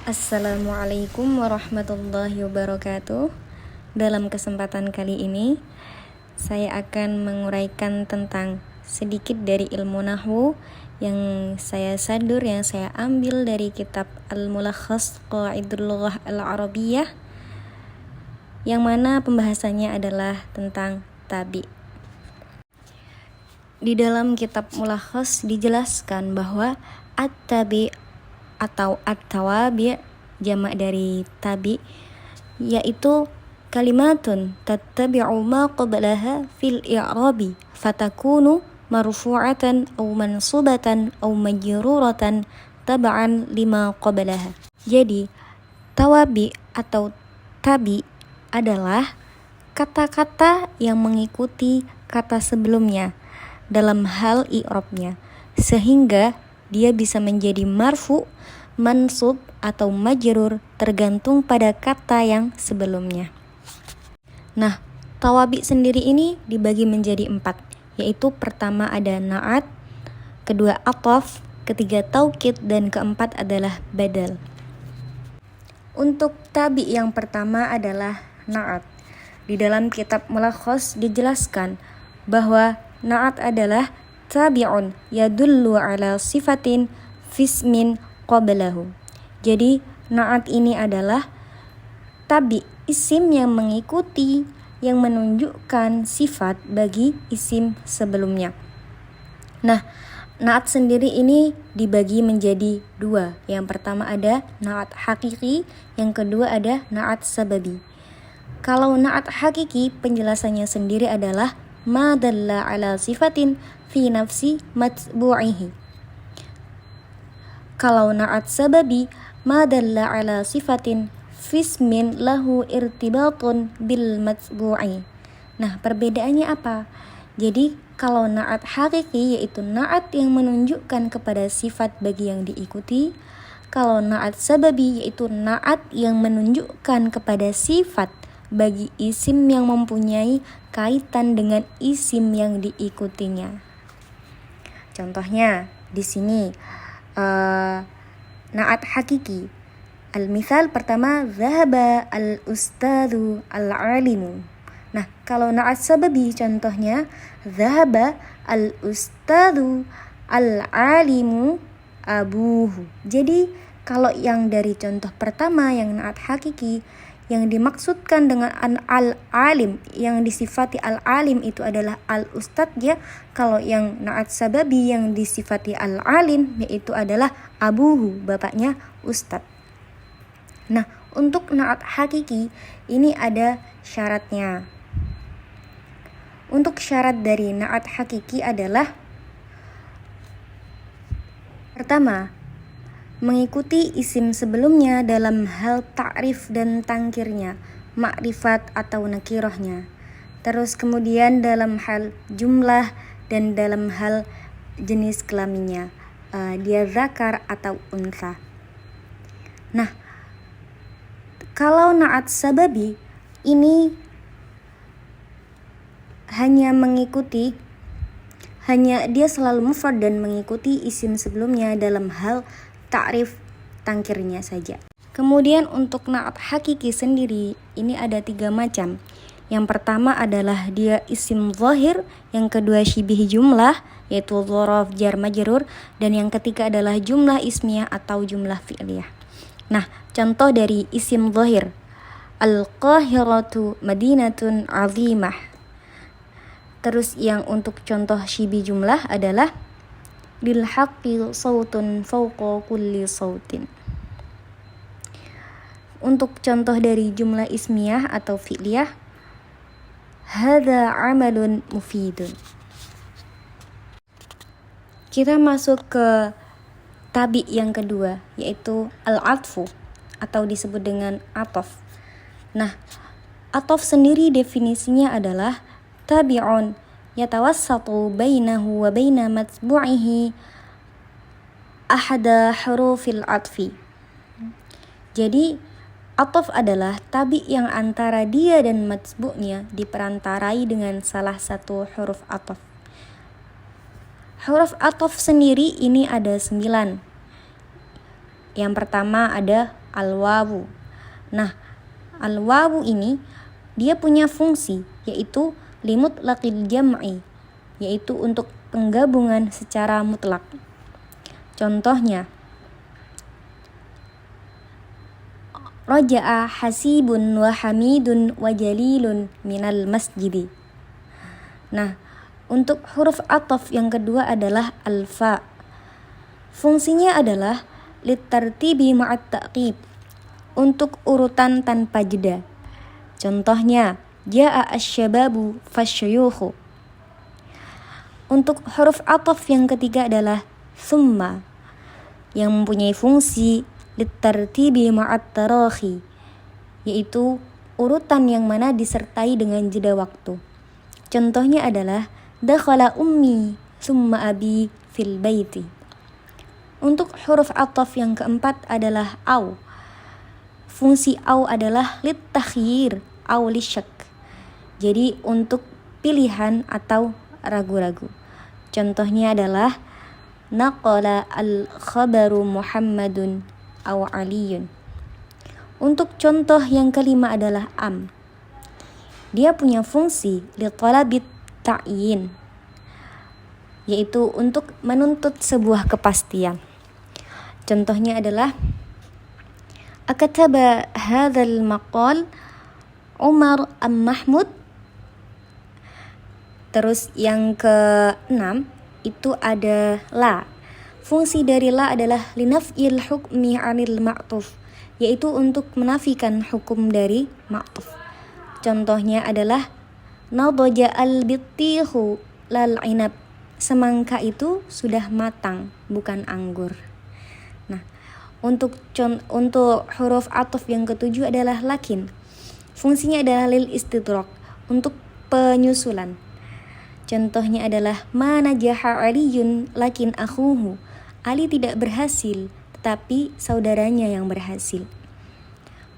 Assalamualaikum warahmatullahi wabarakatuh. Dalam kesempatan kali ini, saya akan menguraikan tentang sedikit dari ilmu nahwu yang saya ambil dari kitab Al-Mulakhas Qawaidul Lughah Al-Arabiyyah, yang mana pembahasannya adalah tentang tabi. Di dalam kitab Mulakhas dijelaskan bahwa at-tabi atau at-tawabi' jamak dari tabi, yaitu kalimatun tattabi'u ma qablaha fil i'rabi fatakunu marfu'atan aw mansubatan aw majruratan tab'an lima qablaha. Jadi tawabi atau tabi adalah kata-kata yang mengikuti kata sebelumnya dalam hal i'rabnya, sehingga dia bisa menjadi marfu, mansub, atau majrur tergantung pada kata yang sebelumnya. Nah, tawabi sendiri ini dibagi menjadi 4, yaitu pertama ada na'at, kedua ataf, ketiga taukid, dan keempat adalah badal. Untuk tabi yang pertama adalah na'at. Di dalam kitab Mulakhas dijelaskan bahwa na'at adalah tabi'un yadullu ala sifatin fismin qablahu. Jadi na'at ini adalah tabi, isim yang mengikuti, yang menunjukkan sifat bagi isim sebelumnya. Nah, na'at sendiri ini dibagi menjadi 2. Yang pertama ada na'at hakiki, yang kedua ada na'at sababi. Kalau na'at hakiki, penjelasannya sendiri adalah ma dalla ala sifatin fi nafsi matbu'ihi. Kalau na'at sababi, ma dalla ala sifatin fismin lahu irtibatun bil matbu'i. Nah, perbedaannya apa? Jadi kalau na'at hakiki yaitu na'at yang menunjukkan kepada sifat bagi yang diikuti. Kalau na'at sababi yaitu na'at yang menunjukkan kepada sifat bagi isim yang mempunyai kaitan dengan isim yang diikutinya. Contohnya di sini na'at hakiki. Al-misal pertama, zahaba al-ustadzu al-alimu. Nah, kalau na'at sababi contohnya, zahaba al-ustadzu al-alimu abuhu. Jadi kalau yang dari contoh pertama yang na'at hakiki, yang dimaksudkan dengan al-alim, yang disifati al-alim itu adalah al-ustad ya. Kalau yang na'at sababi yang disifati al-alim yaitu adalah abuhu, bapaknya ustad. Nah, untuk na'at hakiki ini ada syaratnya. Untuk syarat dari na'at hakiki adalah pertama, mengikuti isim sebelumnya dalam hal ta'rif dan tangkirnya, makrifat atau nakirahnya. Terus kemudian dalam hal jumlah dan dalam hal jenis kelaminnya, dia zakar atau unsa. Nah, kalau na'at sababi ini hanya dia selalu mufrad dan mengikuti isim sebelumnya dalam hal ta'rif tangkirnya saja. Kemudian untuk na'at hakiki sendiri ini ada 3 macam. Yang pertama adalah dia isim zahir, yang kedua syibih jumlah yaitu dzaraf jar majrur, dan yang ketiga adalah jumlah ismiyah atau jumlah fi'liyah. Nah, contoh dari isim zahir, al-qahiratu madinatun azimah. Terus yang untuk contoh syibih jumlah adalah lil haqqi sautun fawqa kulli sautin. Untuk contoh dari jumlah ismiyah atau fi'liyah, hadza amalun mufidun. Kita masuk ke tabi yang kedua, yaitu al-atfu atau disebut dengan ataf. Nah, ataf sendiri definisinya adalah tabi'un yatawassatu bainahu wa baina matbu'ihi ahada hurufil atfi. Jadi ataf adalah tabi yang antara dia dan matbu'nya diperantarai dengan salah satu huruf ataf. Huruf ataf sendiri ini ada 9. Yang pertama ada al-wawu. Nah, al-wawu ini dia punya fungsi yaitu limutlaqil jam'i, yaitu untuk penggabungan secara mutlak. Contohnya, raja'a hasibun wa hamidun wa jalilun minal masjidi. Nah, untuk huruf ataf yang kedua adalah alfa. Fungsinya adalah litartibi ma'at ta'qib, untuk urutan tanpa jeda. Contohnya, ja'a asy-syababu fasyuyukhu. Untuk huruf ataf yang ketiga adalah summa, yang mempunyai fungsi litartibi ma'at tarakhi, yaitu urutan yang mana disertai dengan jeda waktu. Contohnya adalah dakhala ummi summa abi fil baiti. Untuk huruf ataf yang keempat adalah au. Fungsi au adalah litakhyir au lisyak, jadi untuk pilihan atau ragu-ragu. Contohnya adalah naqala al-khabaru Muhammadun au Aliyun. Untuk contoh yang kelima adalah am. Dia punya fungsi li talabit ta'yin, yaitu untuk menuntut sebuah kepastian. Contohnya adalah akataba hadzal maqal Umar am Mahmud. Terus yang keenam itu ada la. Fungsi dari la adalah linaf'il hukmi 'anil ma'tuf, yaitu untuk menafikan hukum dari ma'tuf. Contohnya adalah nadaja al-bittihu lal inab. Semangka itu sudah matang, bukan anggur. Nah, untuk huruf ataf yang ketujuh adalah lakin. Fungsinya adalah lil istidrak, untuk penyusulan. Contohnya adalah ma najaha aliyun lakin akhuhu. Ali tidak berhasil, tetapi saudaranya yang berhasil.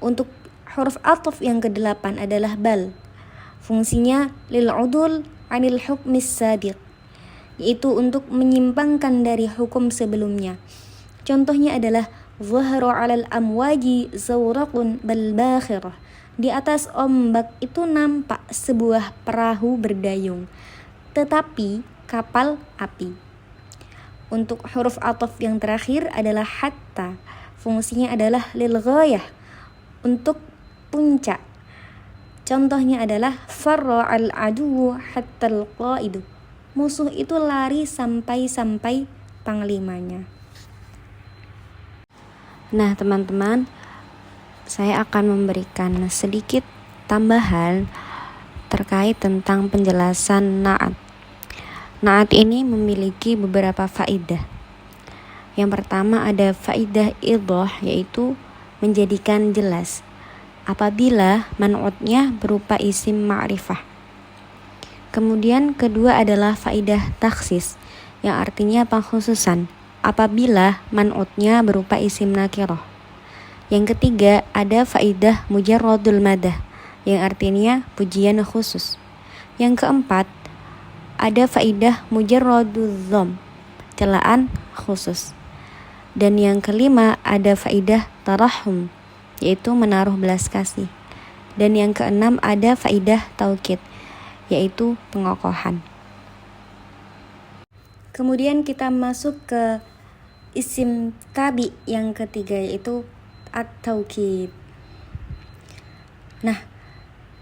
Untuk huruf ataf yang kedelapan adalah bal. Fungsinya lil udul anil hukmis sabiq, yaitu untuk menyimpangkan dari hukum sebelumnya. Contohnya adalah zahara 'alal amwaji zawraqun bal bakhirah. Di atas ombak itu nampak sebuah perahu berdayung, tetapi kapal api. Untuk huruf ataf yang terakhir adalah hatta. Fungsinya adalah lil ghayah, untuk puncak. Contohnya adalah farra al adu hatta al qaidu. Musuh itu lari sampai panglimanya. Nah, teman-teman, saya akan memberikan sedikit tambahan terkait tentang penjelasan na'at. Na'at ini memiliki beberapa faidah. Yang pertama ada faidah idhah, yaitu menjadikan jelas apabila man'utnya berupa isim ma'rifah. Kemudian kedua adalah faidah takhsis, yang artinya pengkhususan apabila man'utnya berupa isim nakirah. Yang ketiga ada faidah mujarradul madah, yang artinya pujian khusus. Yang keempat ada faidah mujarradul dham, celaan khusus. Dan yang kelima ada faidah tarahum, yaitu menaruh belas kasih. Dan yang keenam ada faidah taukid, yaitu pengokohan. Kemudian kita masuk ke isim tabi yang ketiga, yaitu at-taukid. Nah,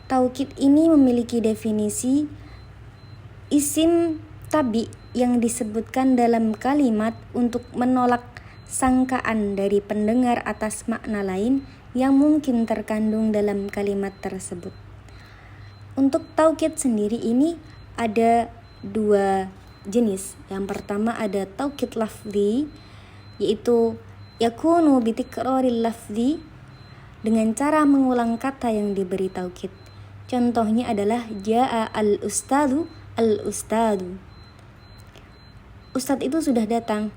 taukid ini memiliki definisi isim tabi yang disebutkan dalam kalimat untuk menolak sangkaan dari pendengar atas makna lain yang mungkin terkandung dalam kalimat tersebut. Untuk taukid sendiri ini ada dua jenis. Yang pertama ada taukid lafzi, yaitu yakunu bitikraril lafzi, dengan cara mengulang kata yang diberi taukid. Contohnya adalah jaa al-ustadu al-ustadu. Ustadz itu sudah datang,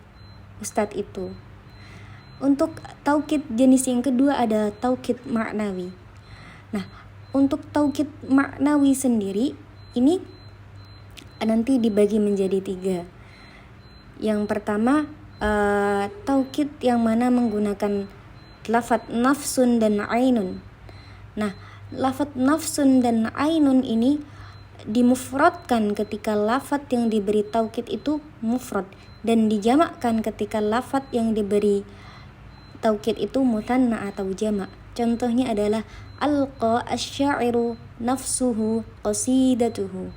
ustadz itu. Untuk taukid jenis yang kedua ada taukid maknawi. Nah, untuk taukid maknawi sendiri ini nanti dibagi menjadi 3. Yang pertama taukid yang mana menggunakan lafadz nafsun dan ainun. Nah, lafadz nafsun dan ainun ini dimufradkan ketika lafadz yang diberi taukid itu mufrad, dan dijamakkan ketika lafadz yang diberi taukid itu mutsanna atau jamak. Contohnya adalah alqa asy-sya'iru nafsuhu qasidatuhu.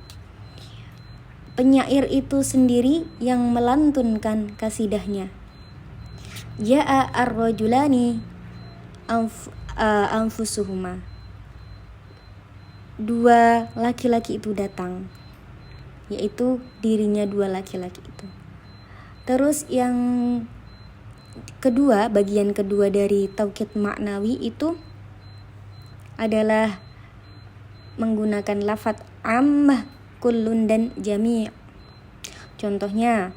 Penyair itu sendiri yang melantunkan kasidahnya. Ja'a ar-rajulani anfusuhuma. Dua laki-laki itu datang, yaitu dirinya dua laki-laki itu. Terus yang kedua, bagian kedua dari taukid maknawi itu adalah menggunakan lafadz ammah, kullun dan jami'. Contohnya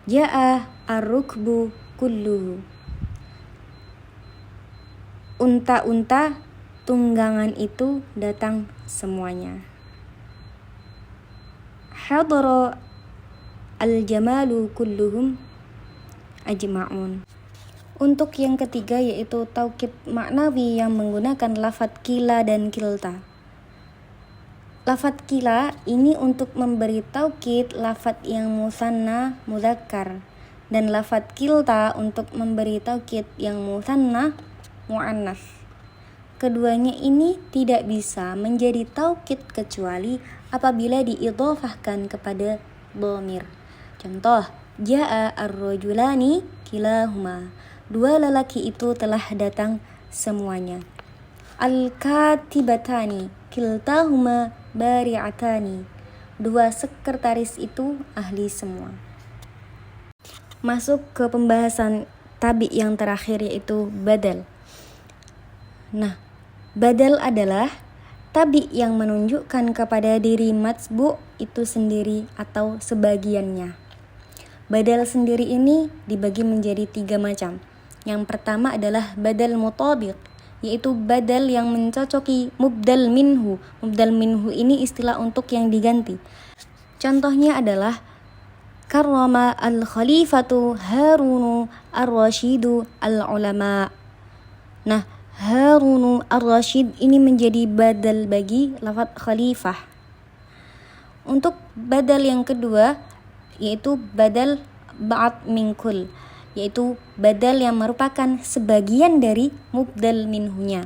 ja'a ar-rukbu kulluhu. Unta-unta tunggangan itu datang semuanya. Hadara al-jamalu kulluhum ajma'un. Untuk yang ketiga yaitu taukid maknawi yang menggunakan lafadz kila dan kilta. Lafadz kila ini untuk memberi taukid lafadz yang musanna mudzakkar, dan lafadz kilta untuk memberi taukid yang musanna muannas. Keduanya ini tidak bisa menjadi taukid kecuali apabila diidhofahkan kepada dhamir. Contoh, ja'a ar-rajulani kilahuma. Dua lelaki itu telah datang semuanya. Al-katibatani kiltahuma bari'atani. Dua sekretaris itu ahli semua. Masuk ke pembahasan tabi yang terakhir yaitu badal. Nah, badal adalah tabi yang menunjukkan kepada diri matsbu' itu sendiri atau sebagiannya. Badal sendiri ini dibagi menjadi 3 macam. Yang pertama adalah badal mutabiq, yaitu badal yang mencocoki mubdal minhu. Mubdal minhu ini istilah untuk yang diganti. Contohnya adalah karrama al-khalifatu Harunu ar-rasyidu al-ulama. Nah, Harunu ar-rasyid ini menjadi badal bagi lafadz khalifah. Untuk badal yang kedua yaitu badal ba'd min kull, yaitu badal yang merupakan sebagian dari mubdal minhunya.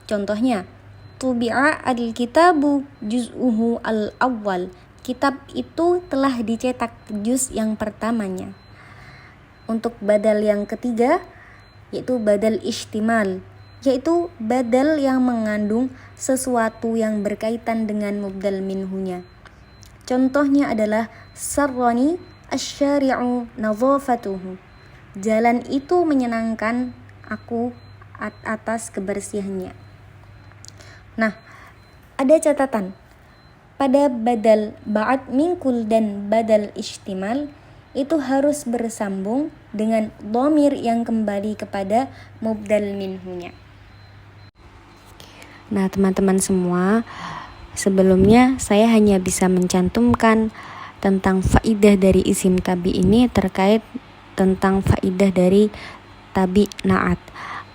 Contohnya, tubi'a al-kitabu juz'uhu al-awwal. Kitab itu telah dicetak juz yang pertamanya. Untuk badal yang ketiga yaitu badal ihtimal, yaitu badal yang mengandung sesuatu yang berkaitan dengan mubdal minhunya. Contohnya adalah sarrani asy-syari'u nadhafatuhu. Jalan itu menyenangkan aku atas kebersihannya. Nah, ada catatan. Pada badal ba'd min kull dan badal ihtimal itu harus bersambung dengan dhamir yang kembali kepada mubdal minhunya. Nah, teman-teman semua, sebelumnya saya hanya bisa mencantumkan tentang faidah dari isim tabi ini terkait tentang faidah dari tabi na'at.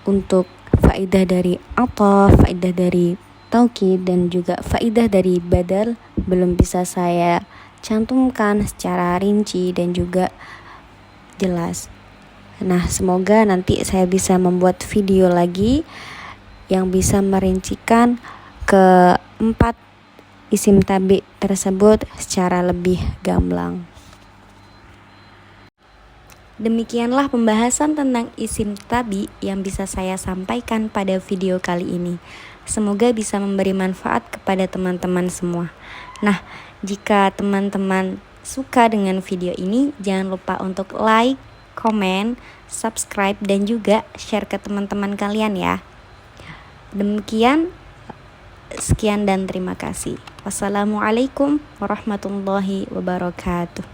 Untuk faidah dari ataf, faidah dari taukid, dan juga faidah dari badal belum bisa saya cantumkan secara rinci dan juga jelas. Nah, semoga nanti saya bisa membuat video lagi yang bisa merincikan keempat isim tabi tersebut secara lebih gamblang. Demikianlah pembahasan tentang isim tabi yang bisa saya sampaikan pada video kali ini. Semoga bisa memberi manfaat kepada teman-teman semua. Nah, jika teman-teman suka dengan video ini, jangan lupa untuk like, komen, subscribe, dan juga share ke teman-teman kalian ya. Demikian, sekian dan terima kasih. Wassalamualaikum warahmatullahi wabarakatuh.